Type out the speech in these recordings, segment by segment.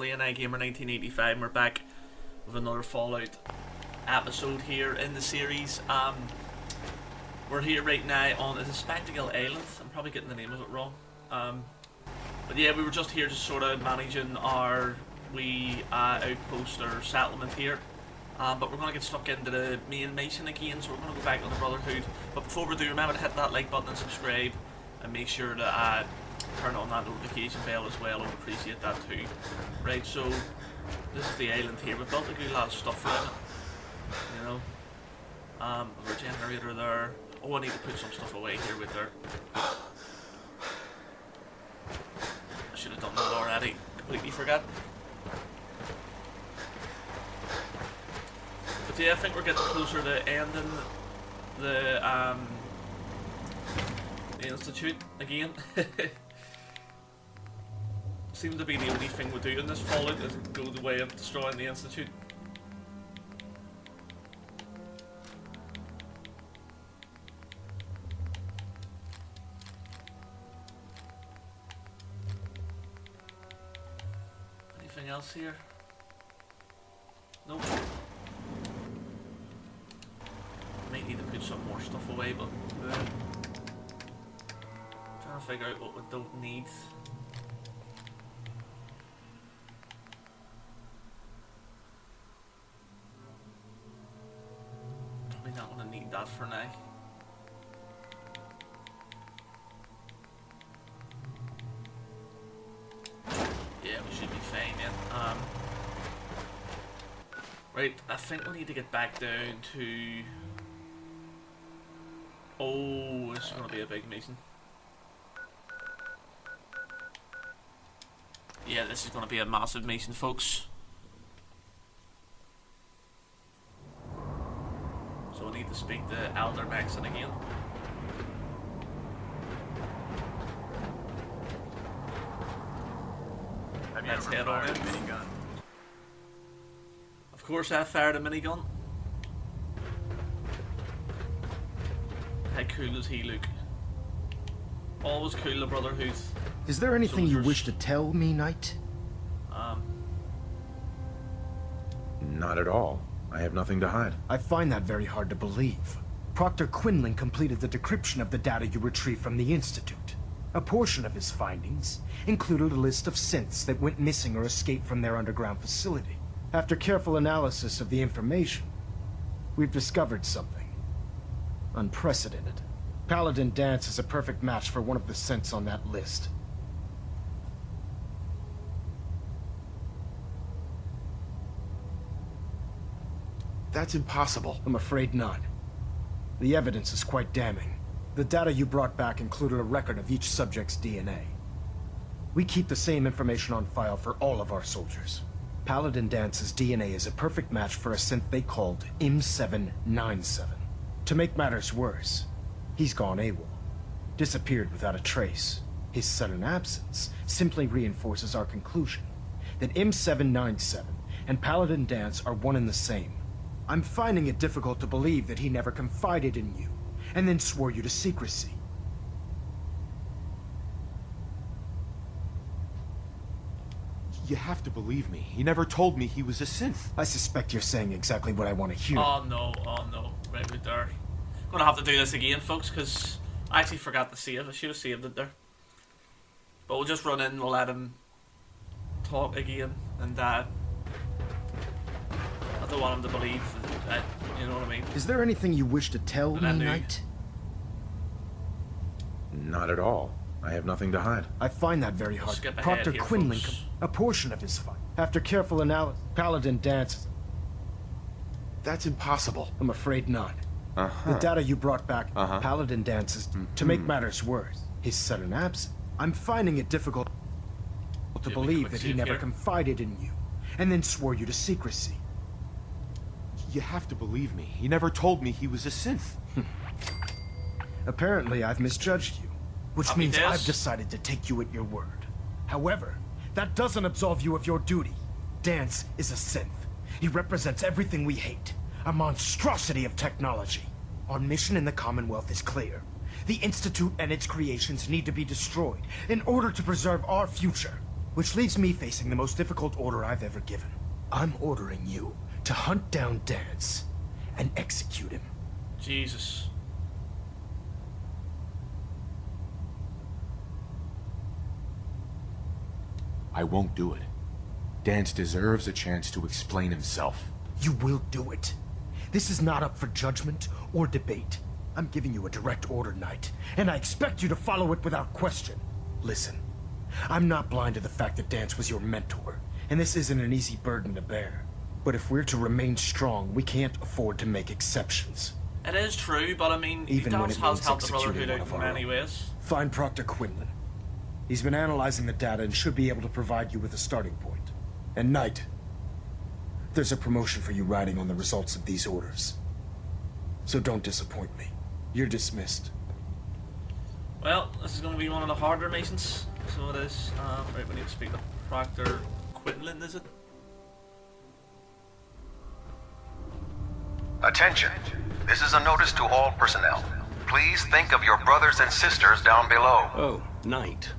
Henry and I Gamer 1985, and we're back with another Fallout episode here in the series. We're here right now on the Spectacle Island. I'm probably getting the name of it wrong. But yeah, we were just here just sort of managing our wee outpost or settlement here. But we're going to get stuck into the main mission again, so we're going to go back on the Brotherhood. But before we do, remember to hit that like button and subscribe, and make sure to turn on that notification bell as well. I would appreciate that too. Right, so this is the island here. We've built a good lot of stuff around it. You know, a generator there. Oh, I need to put some stuff away here with her. I should have done that already. Completely forgot. But yeah, I think we're getting closer to ending the institute again. Seems to be the only thing we do in this Fallout is go the way of destroying the institute. Anything else here? Nope. Might need to put some more stuff away, but trying to figure out what we don't need. Probably not going to need that for now. Yeah, we should be fine then. Right, I think we need to get back down to... Oh, this is going to be a big mission. Yeah, this is going to be a massive mission, folks. So we need to speak to Elder Maxon again. Let's head on in. Minigun? Of course I fired a minigun. How cool does he look? Always cool, the Brotherhood. Is there anything you wish to tell me, Knight? Not at all. I have nothing to hide. I find that very hard to believe. Proctor Quinlan completed the decryption of the data you retrieved from the Institute. A portion of his findings included a list of synths that went missing or escaped from their underground facility. After careful analysis of the information, we've discovered something unprecedented. Paladin Dance is a perfect match for one of the synths on that list. That's impossible. I'm afraid not. The evidence is quite damning. The data you brought back included a record of each subject's DNA. We keep the same information on file for all of our soldiers. Paladin Dance's DNA is a perfect match for a synth they called M797. To make matters worse, he's gone AWOL. Disappeared without a trace. His sudden absence simply reinforces our conclusion that M797 and Paladin Dance are one and the same. I'm finding it difficult to believe that he never confided in you, and then swore you to secrecy. You have to believe me. He never told me he was a synth. I suspect you're saying exactly what I want to hear. Oh no, right there. Gonna have to do this again, folks, because I actually forgot to save. I should have saved it there. But we'll just run in and we'll let him talk again, and I don't want him to believe that, you know what I mean? Is there anything you wish to tell me, Knight? Not at all. I have nothing to hide. I find that very hard. Skip ahead Proctor here, Quinlan, folks. a portion of his fight. After careful analysis, Paladin Dance. That's impossible. I'm afraid not. The data you brought back, Paladin Dance's. To make matters worse, his sudden absence. I'm finding it difficult to believe that he never confided in you, and then swore you to secrecy. You have to believe me. He never told me he was a synth. Apparently, I've misjudged you, which means I've decided to take you at your word. However, that doesn't absolve you of your duty. Dance is a synth. He represents everything we hate, a monstrosity of technology. Our mission in the Commonwealth is clear. The Institute and its creations need to be destroyed in order to preserve our future. Which leaves me facing the most difficult order I've ever given. I'm ordering you to hunt down Dance and execute him. Jesus. I won't do it. Dance deserves a chance to explain himself. You will do it. This is not up for judgment or debate. I'm giving you a direct order, Knight, and I expect you to follow it without question. Listen, I'm not blind to the fact that Dance was your mentor, and this isn't an easy burden to bear. But if we're to remain strong, we can't afford to make exceptions. It is true, but I mean, Even when Dance it has means helped the executing Brotherhood one out of in our many own. ways. Find Proctor Quinlan. He's been analyzing the data and should be able to provide you with a starting point. And Knight, there's a promotion for you riding on the results of these orders. So don't disappoint me. You're dismissed. Well, this is going to be one of the harder missions, so it is. Right, we need to speak to Proctor Quinlan, is it? Attention. This is a notice to all personnel. Please think of your brothers and sisters down below. Oh, Knight.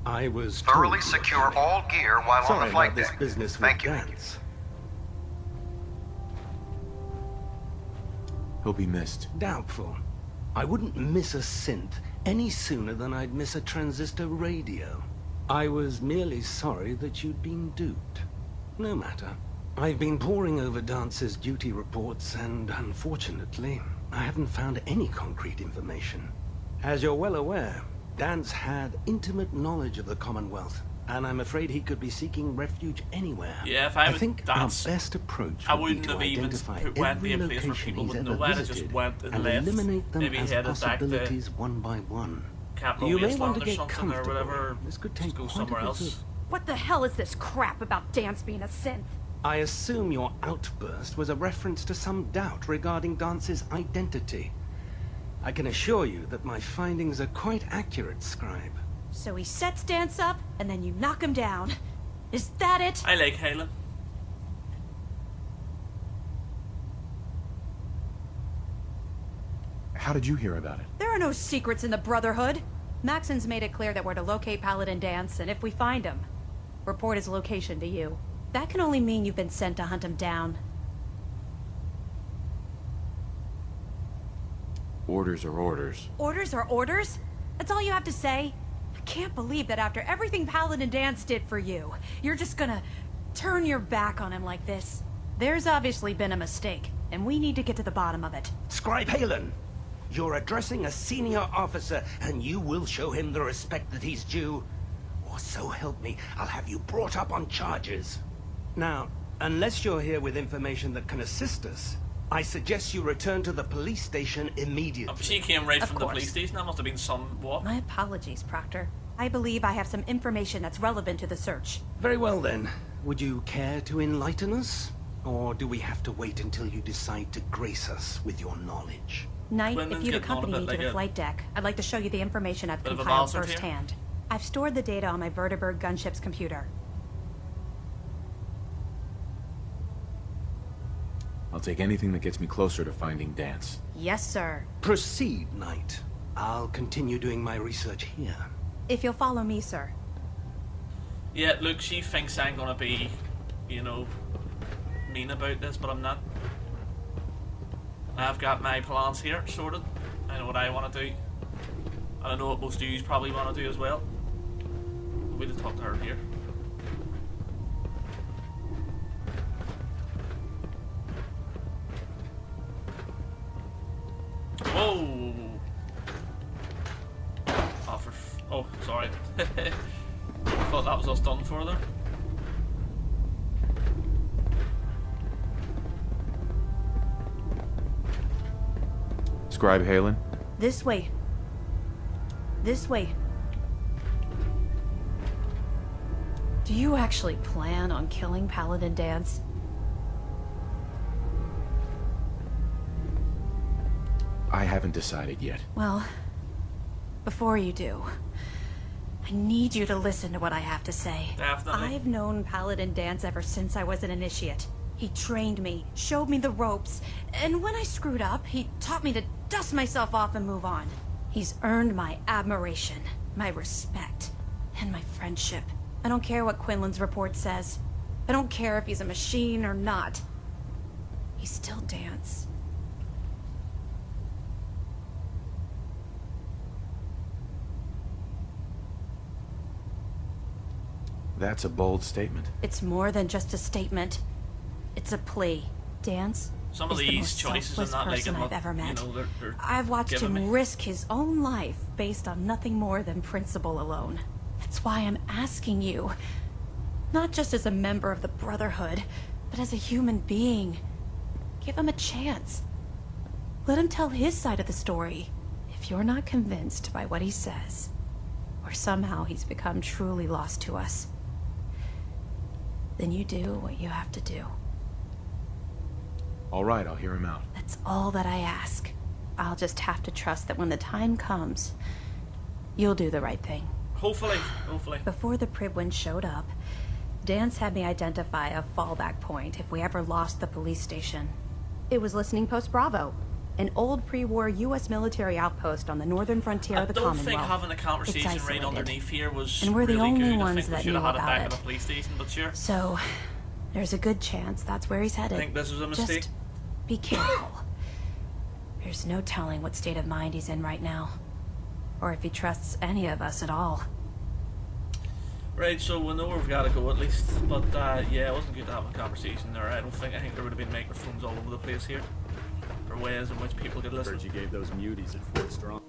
I was Thoroughly told secure all gear while Sorry on the flight about this deck. business with Thank you. Dance. He'll be missed. Doubtful. I wouldn't miss a synth any sooner than I'd miss a transistor radio. I was merely sorry that you'd been duped. No matter. I've been poring over Dance's duty reports and, unfortunately, I haven't found any concrete information. As you're well aware, Dance had intimate knowledge of the Commonwealth, and I'm afraid he could be seeking refuge anywhere. Yeah, if I was think Dance, our best approach I would wouldn't be to have even identify went to every a place where location people he's would ever know. I'd have visited just went and and left. eliminate them Maybe as headed back to possibilities one by one. Capital You may Wasteland want to or get something or comfortable. whatever. This could Just take go quite somewhere a bit else. of- What the hell is this crap about Dance being a synth? I assume your outburst was a reference to some doubt regarding Dance's identity. I can assure you that my findings are quite accurate, Scribe. So he sets Dance up, and then you knock him down. Is that it? I like Halen. How did you hear about it? There are no secrets in the Brotherhood. Maxon's made it clear that we're to locate Paladin Dance, and if we find him, report his location to you. That can only mean you've been sent to hunt him down. Orders are orders. Orders are orders? That's all you have to say? I can't believe that after everything Paladin Dance did for you, you're just gonna turn your back on him like this. There's obviously been a mistake, and we need to get to the bottom of it. Scribe Halen, you're addressing a senior officer, and you will show him the respect that he's due. Or so help me, I'll have you brought up on charges. Now, unless you're here with information that can assist us, I suggest you return to the police station immediately. She came right Of from the course. police station. That must have been some what? My apologies, Proctor. I believe I have some information that's relevant to the search. Very well then. Would you care to enlighten us? Or do we have to wait until you decide to grace us with your knowledge? Knight, Quinlan's if you'd getting on a accompany bit me like to the a- flight deck, I'd like to show you the information I've Bit of a compiled bastard here. firsthand. I've stored the data on my Vertibird gunship's computer. I'll take anything that gets me closer to finding Dance. Yes, sir. Proceed, Knight. I'll continue doing my research here. If you'll follow me, sir. Yeah, look, she thinks I'm gonna be, you know, mean about this, but I'm not. I've got my plans here sorted. I know what I want to do. And I know what most of you probably want to do as well. We'll just talk to her here. Whoa! Oh, oh, sorry. I thought that was us done for there. Scribe Halen? This way. This way. Do you actually plan on killing Paladin Dance? I haven't decided yet. Well, before you do, I need you to listen to what I have to say. Definitely. I've known Paladin Dance ever since I was an initiate. He trained me, showed me the ropes, and when I screwed up, he taught me to dust myself off and move on. He's earned my admiration, my respect, and my friendship. I don't care what Quinlan's report says. I don't care if he's a machine or not. He's still Dance. That's a bold statement. It's more than just a statement. It's a plea. Dance Some of is the these most choices are selfless not like person what, I've ever met. you know, they're I've watched giving him me. risk his own life based on nothing more than principle alone. That's why I'm asking you. Not just as a member of the Brotherhood, but as a human being. Give him a chance. Let him tell his side of the story. If you're not convinced by what he says, or somehow he's become truly lost to us, then you do what you have to do. All right, I'll hear him out. That's all that I ask. I'll just have to trust that when the time comes, you'll do the right thing. Hopefully, hopefully. Before the Pribwin showed up, Dance had me identify a fallback point if we ever lost the police station. It was Listening Post Bravo, an old pre-war U.S. military outpost on the northern frontier of the I don't Commonwealth. think having a It's conversation right isolated. underneath here was And we're the really only good. I ones think we that should have knew had it back about at the it. police station, but sure. So, there's a good chance that's where he's headed. I think this was a mistake. Just be careful. There's no telling what state of mind he's in right now. Or if he trusts any of us at all. Right, so we know where we've got to go at least. But yeah, it wasn't good to have a conversation there. I think there would have been microphones all over the place here. Or ways in which people could listen. Heard you gave those muties at Fort Strong.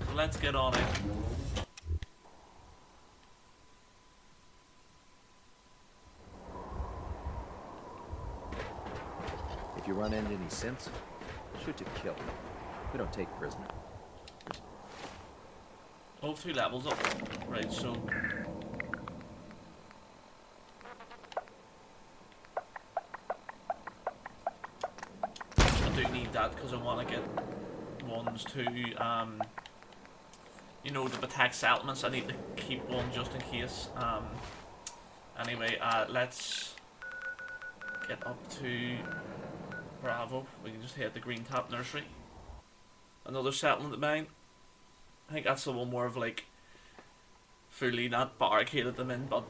So let's get on it. If you run into any synths, shoot to kill. We don't take prisoner. Oh, 2 levels up. Right, so I do need that because I want to get ones to you know, the attack settlements. I need to keep one just in case. Anyway, let's get up to Bravo. We can just head to Green Top Nursery. Another settlement of mine. I think that's the one more of like fully not barricaded them in, but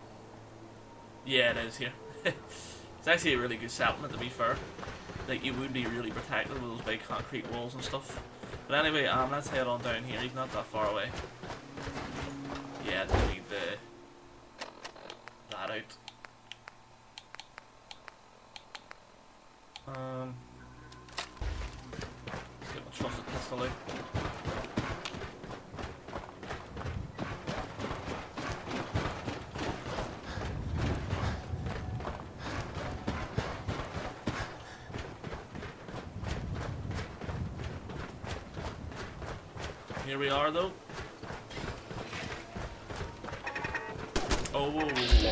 yeah, it is here. It's actually a really good settlement, to be fair. Like, you would be really protected with those big concrete walls and stuff. But anyway, let's head on down here. He's not that far away. Yeah, I don't need that out. Let's get my trusted pistol out. Here we are, though. Oh. Jesus.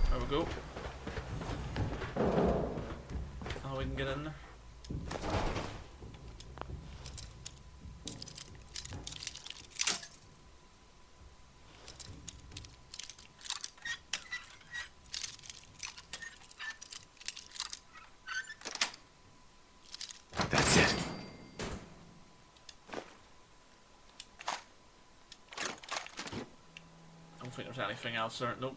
There we go. Now we can get in there. That's it. I don't think there's anything else there. Nope.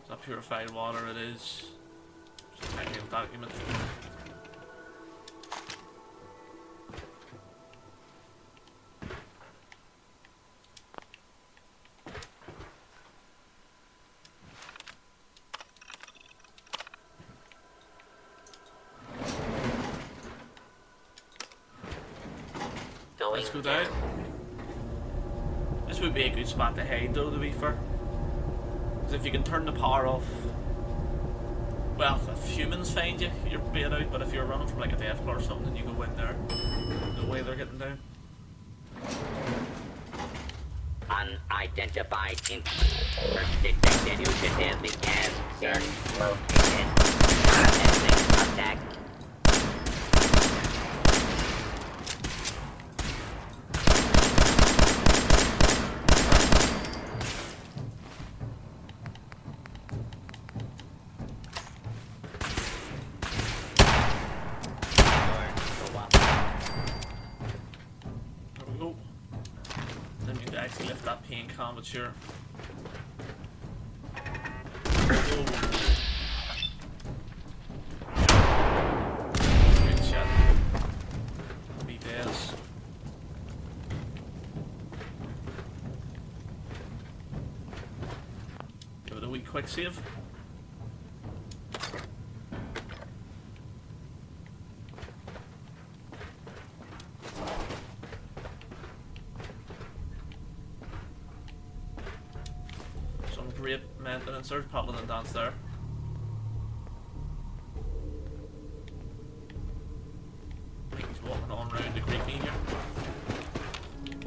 Is that purified water? It is. It's a technical document. Let's go down. This would be a good spot to hide, though, to be fair. Because if you can turn the power off, well, if humans find you, you're bait out. But if you're running from like a death blow or something, and you go in there, no way they're getting down. Unidentified intruder detected. You should have the gas search located. Stag. There we go. Then you actually lift that paint can, but sure. Whoa. Good shot. Be dead. Give it a wee quick save. Some great maintenance. There's Paladin and Dance there. I think he's walking on around to greet me here.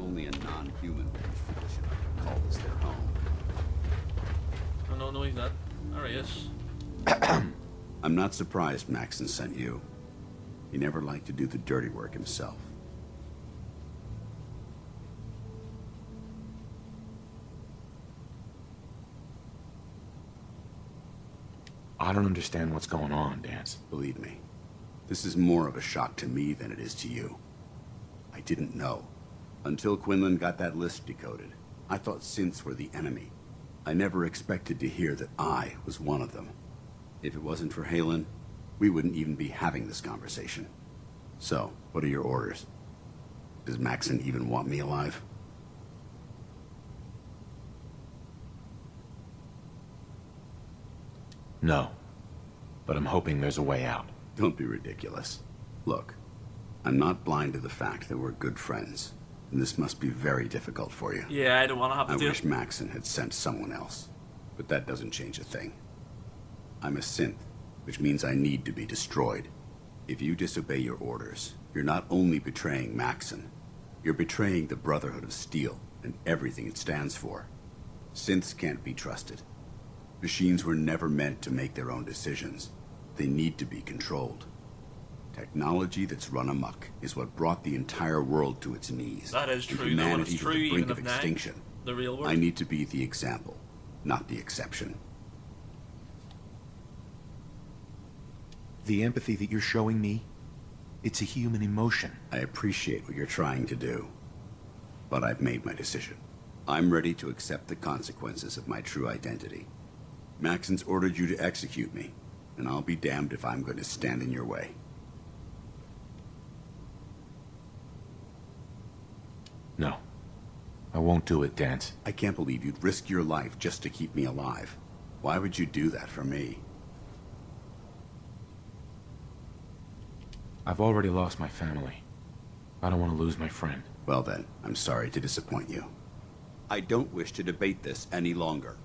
Only a non-human would be foolish enough to call this their home. Oh no, he's not. There he is. I'm not surprised Maxon sent you. He never liked to do the dirty work himself. I don't understand what's going on, Dance. Believe me, this is more of a shock to me than it is to you. I didn't know. Until Quinlan got that list decoded, I thought synths were the enemy. I never expected to hear that I was one of them. If it wasn't for Halen, we wouldn't even be having this conversation. So, what are your orders? Does Maxon even want me alive? No. But I'm hoping there's a way out. Don't be ridiculous. Look, I'm not blind to the fact that we're good friends, and this must be very difficult for you. Yeah, I don't want to have to I do wish it. Maxon had sent someone else, but that doesn't change a thing. I'm a synth, which means I need to be destroyed. If you disobey your orders, you're not only betraying Maxon, you're betraying the Brotherhood of Steel and everything it stands for. Synths can't be trusted. Machines were never meant to make their own decisions. They need to be controlled. Technology that's run amok is what brought the entire world to its knees. That is and true, though, and humanity it's to true the brink even of of now. extinction. The real world. I need to be the example, not the exception. The empathy that you're showing me, it's a human emotion. I appreciate what you're trying to do, but I've made my decision. I'm ready to accept the consequences of my true identity. Maxon's ordered you to execute me, and I'll be damned if I'm going to stand in your way. No. I won't do it, Dance. I can't believe you'd risk your life just to keep me alive. Why would you do that for me? I've already lost my family. I don't want to lose my friend. Well then, I'm sorry to disappoint you. I don't wish to debate this any longer.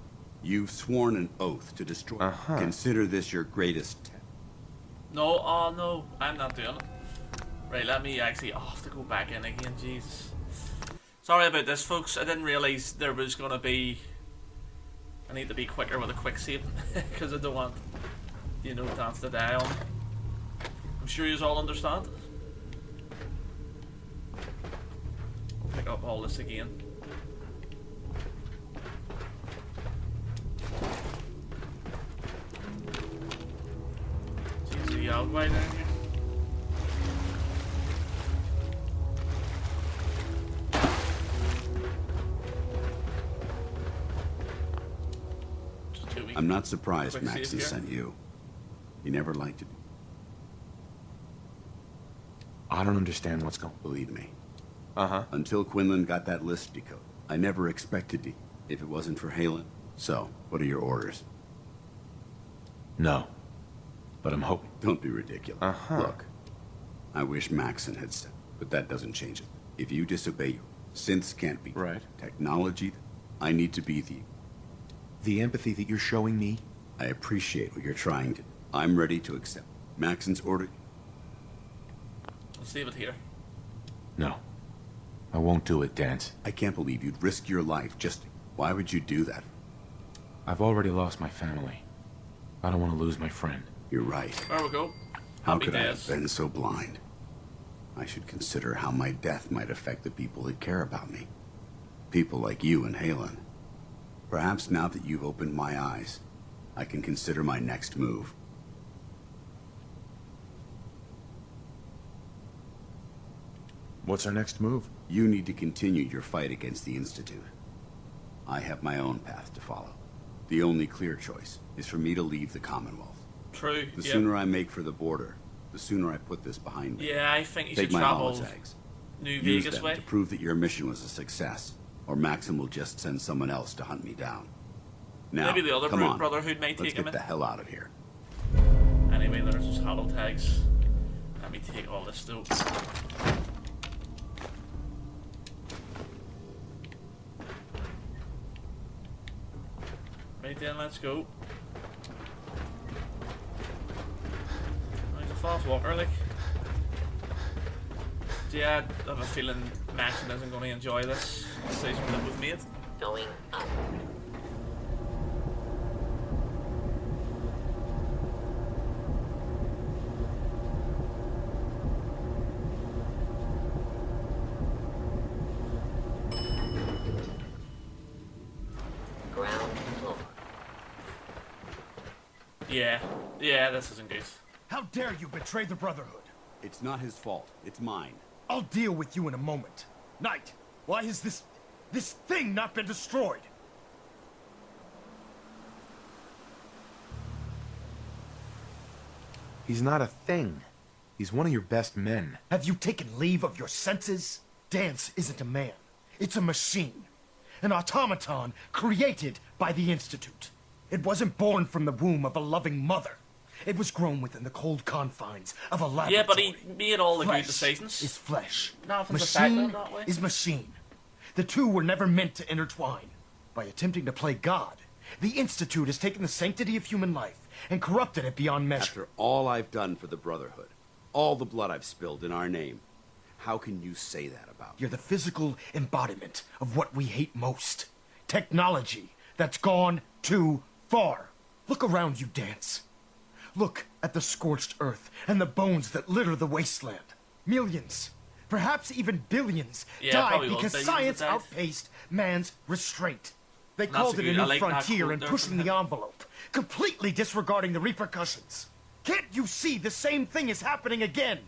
You've sworn an oath to destroy. Consider this your greatest. No, oh no, I'm not doing it. Right, let me actually. I have to go back in again, Jesus. Sorry about this, folks. I didn't realise there was going to be... I need to be quicker with a quick save, because I don't want, you know, Dance to die on. I'm sure you all understand. We'll pick up all this again. Jeez, the outway down here. I'm not surprised Quick save Maxon here. sent you. He never liked it. I don't understand what's going on. Believe me. Until Quinlan got that list decoded, I never expected to, if it wasn't for Halen. So, what are your orders? No. But I'm hoping. Don't be ridiculous. Look, I wish Maxon had said, but that doesn't change it. If you disobey, synths can't be. Right. Technology, I need to be The empathy that you're showing me, I appreciate what you're trying to. I'm ready to accept Maxon's order. Let's leave it here. no. I won't do it, Dance. I can't believe you'd risk your life just. Why would you do that? I've already lost my family. I don't want to lose my friend. You're right. There we go. How Happy could I days. have been so blind? I should consider how my death might affect the people that care about me. People like you and Halen. Perhaps now that you've opened my eyes, I can consider my next move. What's our next move? You need to continue your fight against the Institute. I have my own path to follow. The only clear choice is for me to leave the Commonwealth. True. The Yep. sooner I make for the border, the sooner I put this behind me. Yeah, I think you Take should my travel holotags. New Use Vegas them way. to prove that your mission was a success, or Maxim will just send someone else to hunt me down. Now, Maybe the other come on. Brotherhood might Let's take him get in. the hell out of here. Anyway, there's just holotags. Let me take all this though. Right then, let's go. Oh, he's a fast walker, like. Yeah, I have a feeling Maxim isn't going to enjoy this decision that we've made. Going up. Ground floor. Yeah, this isn't good. How dare you betray the Brotherhood? It's not his fault. It's mine. I'll deal with you in a moment. Knight, why has this thing not been destroyed? He's not a thing. He's one of your best men. Have you taken leave of your senses? Dance isn't a man. It's a machine. An automaton created by the Institute. It wasn't born from the womb of a loving mother. It was grown within the cold confines of a laboratory. Yeah, but he made all the good Flesh decisions. is flesh. Nothing's affected Machine that way. is machine. The two were never meant to intertwine. By attempting to play God, the Institute has taken the sanctity of human life and corrupted it beyond measure. After all I've done for the Brotherhood, all the blood I've spilled in our name, how can you say that about me? You're the physical embodiment of what we hate most. Technology that's gone too far. Look around you, Dance. Look at the scorched earth and the bones that litter the wasteland. Millions, perhaps even billions, Yeah, died probably was because billions science that died. outpaced man's restraint. They That's called a it a good- I new like that frontier quote and there pushing from the him. envelope, completely disregarding the repercussions. Can't you see the same thing is happening again?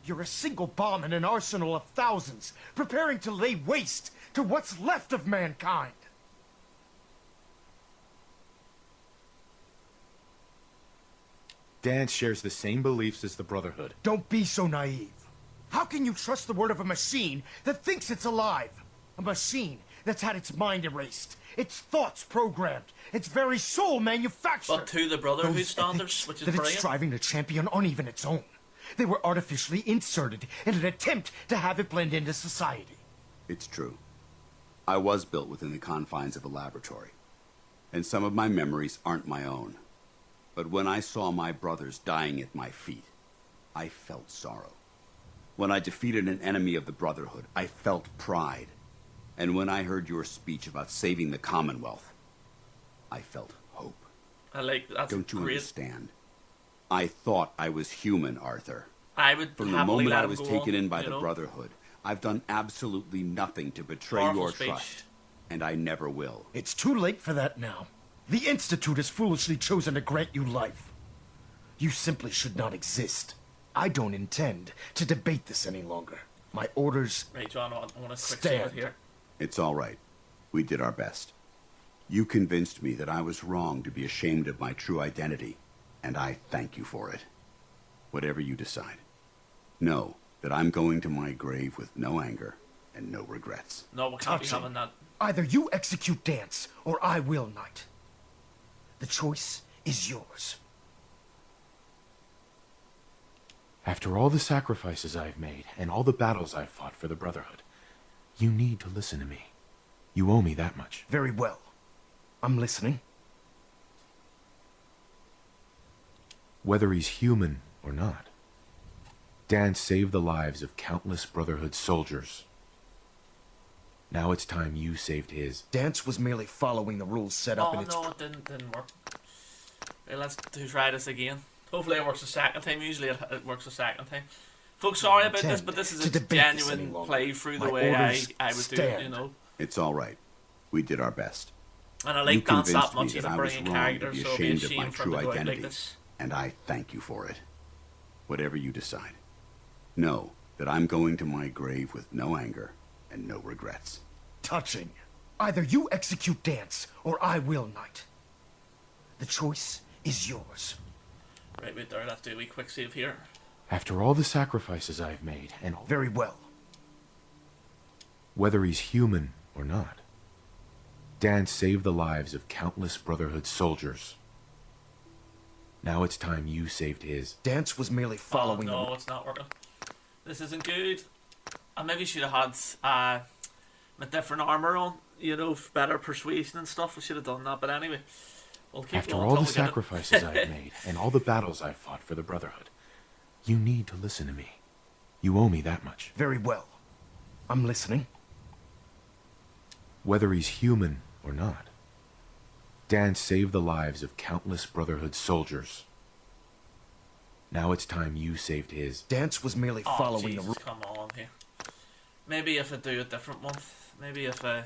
You're a single bomb in an arsenal of thousands, preparing to lay waste to what's left of mankind. Dance shares the same beliefs as the Brotherhood. Don't be so naive. How can you trust the word of a machine that thinks it's alive? A machine that's had its mind erased, its thoughts programmed, its very soul manufactured. But to the Brotherhood Those standards, ethics which is that it's brilliant. striving to champion aren't even its own. They were artificially inserted in an attempt to have it blend into society. It's true. I was built within the confines of a laboratory, and some of my memories aren't my own. But when I saw my brothers dying at my feet, I felt sorrow. When I defeated an enemy of the Brotherhood, I felt pride. And when I heard your speech about saving the Commonwealth, I felt hope. I like that's Don't you great. understand? I thought I was human, Arthur. I would From the happily moment let I him was go taken on, in by you the know? Brotherhood, I've done absolutely nothing to betray Powerful your speech. trust. And I never will. It's too late for that now. The Institute has foolishly chosen to grant you life. You simply should not exist. I don't intend to debate this any longer. My orders Right, John, I want to quick save stand. it here. It's all right. We did our best. You convinced me that I was wrong to be ashamed of my true identity, and I thank you for it. Whatever you decide, know that I'm going to my grave with no anger and no regrets. No, we can't be Touching. having that. Either you execute Dance, or I will, Knight. The choice is yours. After all the sacrifices I've made and all the battles I've fought for the Brotherhood, you need to listen to me. You owe me that much. Very well. I'm listening. Whether he's human or not, Dan saved the lives of countless Brotherhood soldiers. Now it's time you saved his. Dance was merely following the rules set up Oh in its... no, it didn't work. Right, let's try this again. Hopefully it works a second time. Usually it works a second time. Folks, sorry about this, but this is a genuine playthrough the way I would do it, you know. It's all right. We did our best. And I You like Dance that convinced me much, he's that a I was brilliant wrong to character, be so it'd be a ashamed of my shame for him true to go out identity, like this. and I thank you for it. Whatever you decide, know that I'm going to my grave with no anger and no regrets. Touching. Either you execute Dance, or I will, Knight. The choice is yours. Right, wait there, let's do a wee quick save here. After all the sacrifices I've made, and Very well. whether he's human or not, Dan saved the lives of countless Brotherhood soldiers. Now it's time you saved his. Dance was merely following Oh, no, it's not working. This isn't good. I maybe should have had my different armor on, you know, better persuasion and stuff. We should have done that, but anyway. We'll keep After going all until the we get it. sacrifices I've made, and all the battles I've fought for the Brotherhood, you need to listen to me. You owe me that much. Very well. I'm listening. Whether he's human or not, Dan saved the lives of countless Brotherhood soldiers. Now it's time you saved his. Dance was merely Oh, following Jesus, the come on here. Maybe if I do a different one. Maybe if I...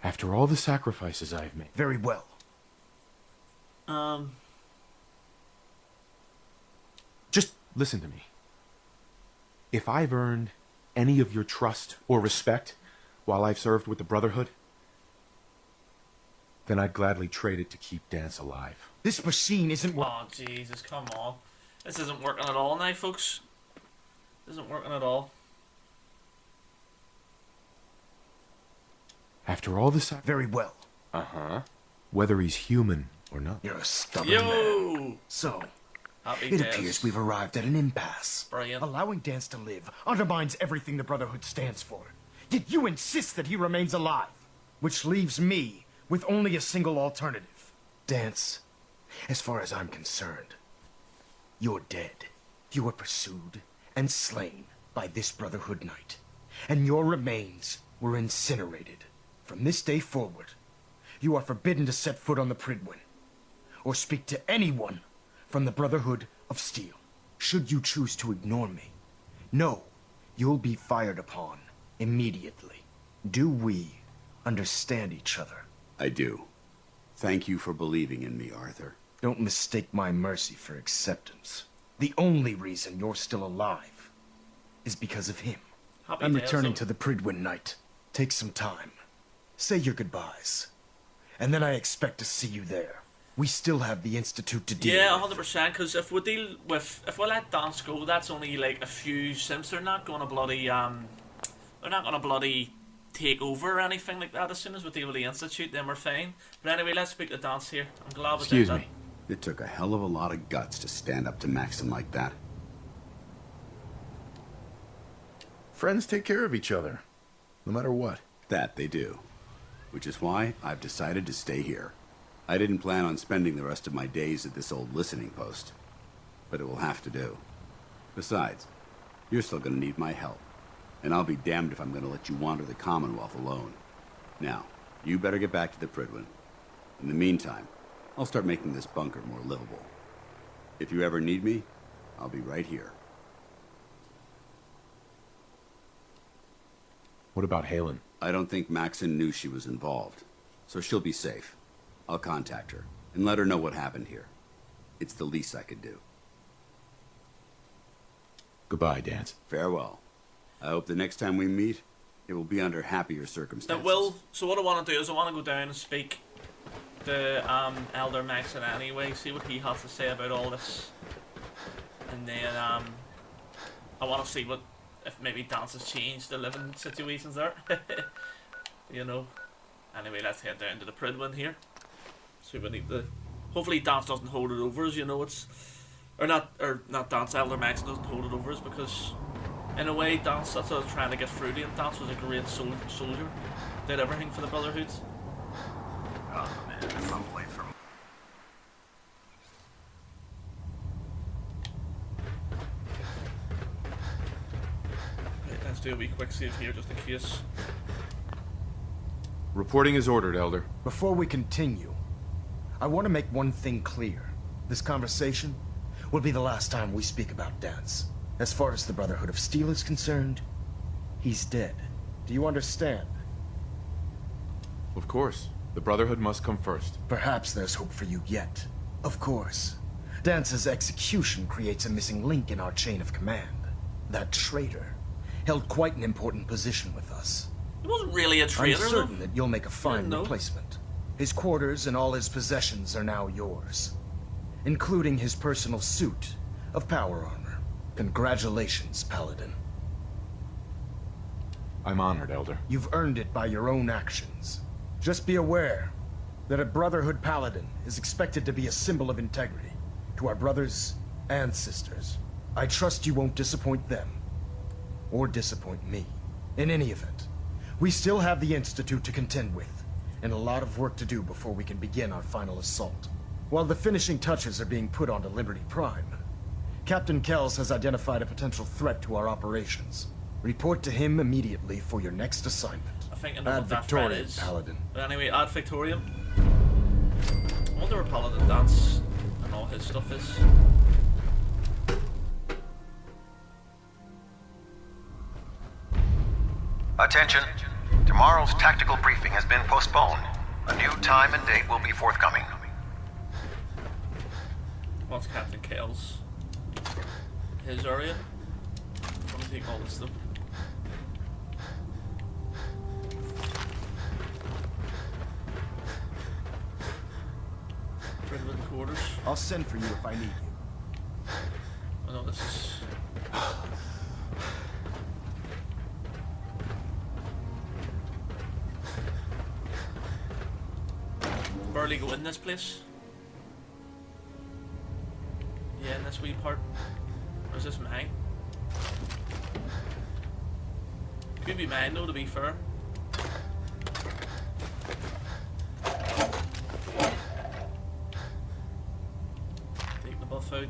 After all the sacrifices I've made. Very well. Just listen to me. If I've earned any of your trust or respect while I've served with the Brotherhood, then I'd gladly trade it to keep Dance alive. This machine isn't what... Oh, Jesus, come on. This isn't working at all now, folks. This isn't working at all. After all the Very well. Uh-huh. Whether he's human or not. You're a stubborn man. Yo! So, Happy it days. appears we've arrived at an impasse. Brilliant. Allowing Dance to live undermines everything the Brotherhood stands for. Yet you insist that he remains alive. Which leaves me with only a single alternative. Dance, as far as I'm concerned, you're dead. You were pursued and slain by this Brotherhood Knight. And your remains were incinerated. From this day forward, you are forbidden to set foot on the Pridwin, or speak to anyone from the Brotherhood of Steel. Should you choose to ignore me, know you'll be fired upon immediately. Do we understand each other? I do. Thank you for believing in me, Arthur. Don't mistake my mercy for acceptance. The only reason you're still alive is because of him. Happy I'm days, returning though. to the Pridwin Knight. Take some time. Say your goodbyes. And then I expect to see you there. We still have the Institute to deal Yeah, with. 100%, because if we deal with... If we let Dance go, that's only like a few sims. They're not going to bloody... They're not going to bloody take over or anything like that. As soon as we deal with the Institute, then we're fine. But anyway, let's speak to Dance here. I'm glad we Excuse did that. me. It took a hell of a lot of guts to stand up to Maxim like that. Friends take care of each other, no matter what. That they do. Which is why I've decided to stay here. I didn't plan on spending the rest of my days at this old listening post. But it will have to do. Besides, you're still gonna need my help. And I'll be damned if I'm gonna let you wander the Commonwealth alone. Now, you better get back to the Pridwin. In the meantime, I'll start making this bunker more livable. If you ever need me, I'll be right here. What about Halen? I don't think Maxon knew she was involved, so she'll be safe. I'll contact her and let her know what happened here. It's the least I could do. Goodbye, Dance. Farewell. I hope the next time we meet, it will be under happier circumstances. That will. So what I want to do is I want to go down and speak to Elder Maxon anyway, see what he has to say about all this, and then I want to see what if maybe Dance has changed the living situations there. You know. Anyway, let's head down to the Pridwin here. So we need to. Hopefully, Dance doesn't hold it over us. You know, it's or not Dance. Elder Maxon doesn't hold it over us because. In a way, Dance, that's what I was trying to get through to him. Dance was a great soldier. Did everything for the Brotherhood. Oh man, I'm away from... Right, let's do a wee quick save here just in case. Reporting is ordered, Elder. Before we continue, I want to make one thing clear. This conversation will be the last time we speak about Dance. As far as the Brotherhood of Steel is concerned, he's dead. Do you understand? Of course. The Brotherhood must come first. Perhaps there's hope for you yet. Of course. Dance's execution creates a missing link in our chain of command. That traitor held quite an important position with us. He wasn't really a traitor, I'm certain that you'll make a fine no. replacement. His quarters and all his possessions are now yours, including his personal suit of power armor. Congratulations, Paladin. I'm honored, Elder. You've earned it by your own actions. Just be aware that a Brotherhood Paladin is expected to be a symbol of integrity to our brothers and sisters. I trust you won't disappoint them, or disappoint me. In any event, we still have the Institute to contend with, and a lot of work to do before we can begin our final assault. While the finishing touches are being put onto Liberty Prime, Captain Kells has identified a potential threat to our operations. Report to him immediately for your next assignment. I think I know Ad what that threat Victoriam, is. Paladin. But anyway, Ad Victoriam. I wonder where Paladin Dance and all his stuff is. Attention. Tomorrow's tactical briefing has been postponed. A new time and date will be forthcoming. What's Captain Kells? His area? I'm gonna take all this stuff. Redwood quarters. I'll send for you if I need you. Oh no, this is... barely go in this place. Yeah, in this wee part. Or is this mine? Could be mine though, to be fair. Take the buff out.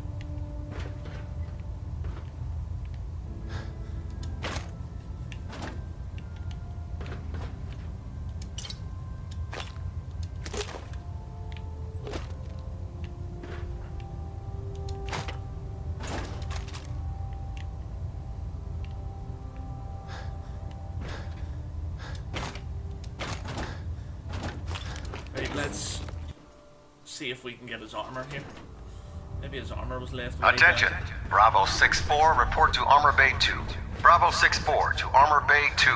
Let's see if we can get his armor here. Maybe his armor was left way Attention. down. Bravo 6-4, report to Armor Bay 2. Bravo 6-4 to Armor Bay 2.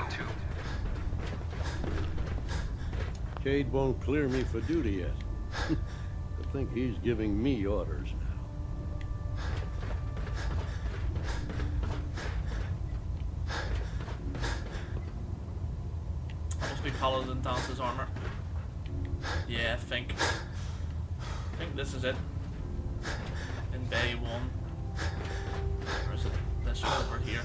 Cade won't clear me for duty yet. I think he's giving me orders now. Must be Paladin Dance's armor. Yeah, I think this is it. In Bay 1. Or is it this one over here?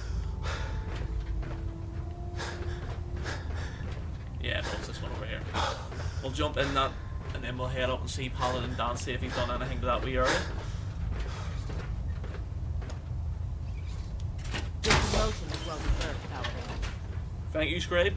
Yeah, no, it's this one over here. We'll jump in that and then we'll head up and see Paladin Dance, see if he's done anything to that wee area. This promotion is well deserved, Paladin. Thank you, Scribe.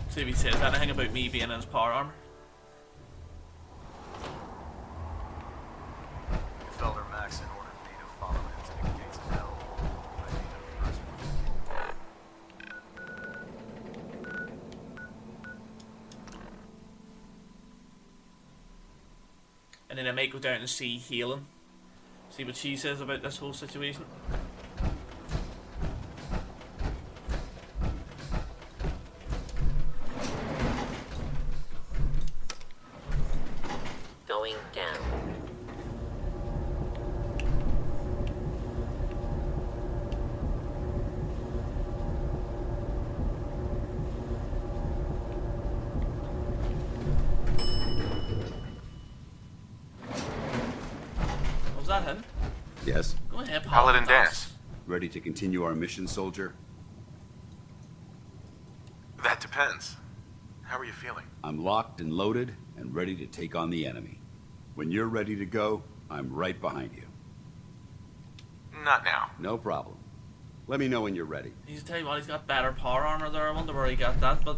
See if he says anything about me being in his power armor. If Elder Maxon ordered me to follow him to the gates of hell, I'd be the first one. And then I might go down and see Helen. See what she says about this whole situation. Going down. Yes? Go ahead, Paladin Dance. Ready to continue our mission, soldier? That depends. How are you feeling? I'm locked and loaded and ready to take on the enemy. When you're ready to go, I'm right behind you. Not now. No problem. Let me know when you're ready. He's tell you what, he's got better power armor there. I wonder where he got that, but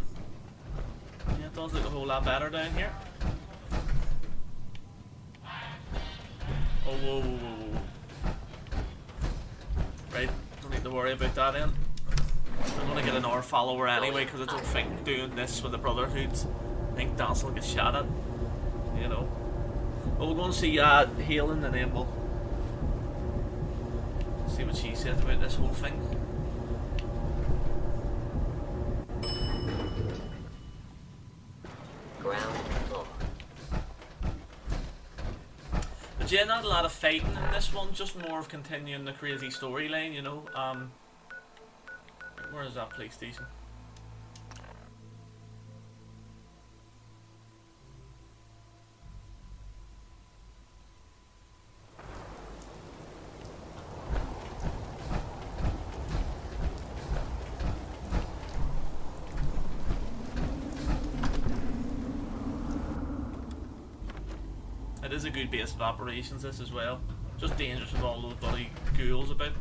yeah, it does look a whole lot better down here. Oh, whoa, whoa, whoa, whoa. Right, don't need to worry about that then. We're gonna get another follower anyway, because I don't think doing this with the Brotherhood, I think Dance will get shot at, you know. But we'll go and see Helen, and then we'll see what she says about this whole thing. Ground floor. But yeah, not a lot of fighting in this one, just more of continuing the crazy storyline, you know. Where is that police station? It is a good base of operations, this as well. Just dangerous with all those bloody ghouls about.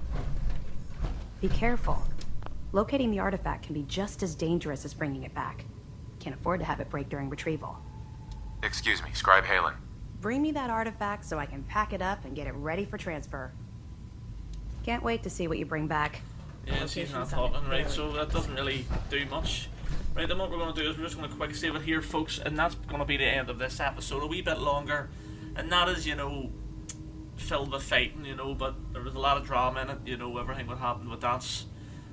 Be careful. Locating the artifact can be just as dangerous as bringing it back. Can't afford to have it break during retrieval. Excuse me, Scribe Halen. Bring me that artifact so I can pack it up and get it ready for transfer. Can't wait to see what you bring back. Yeah, she's not talking, right, so that doesn't really do much. Right, then what we're going to do is we're just going to quick save it here, folks, and that's going to be the end of this episode. A wee bit longer, and not as, you know, filled with fighting, you know, but there was a lot of drama in it, you know, everything what happened with Dance.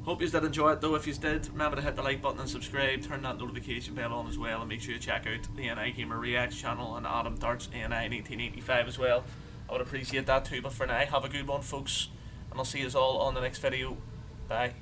Hope you did enjoy it though. If you did, remember to hit the like button and subscribe, turn that notification bell on as well, and make sure you check out the NI Gamer Reacts channel and Adam Dart's NI 1985 as well. I would appreciate that too, but for now, have a good one, folks, and I'll see you all on the next video. Bye.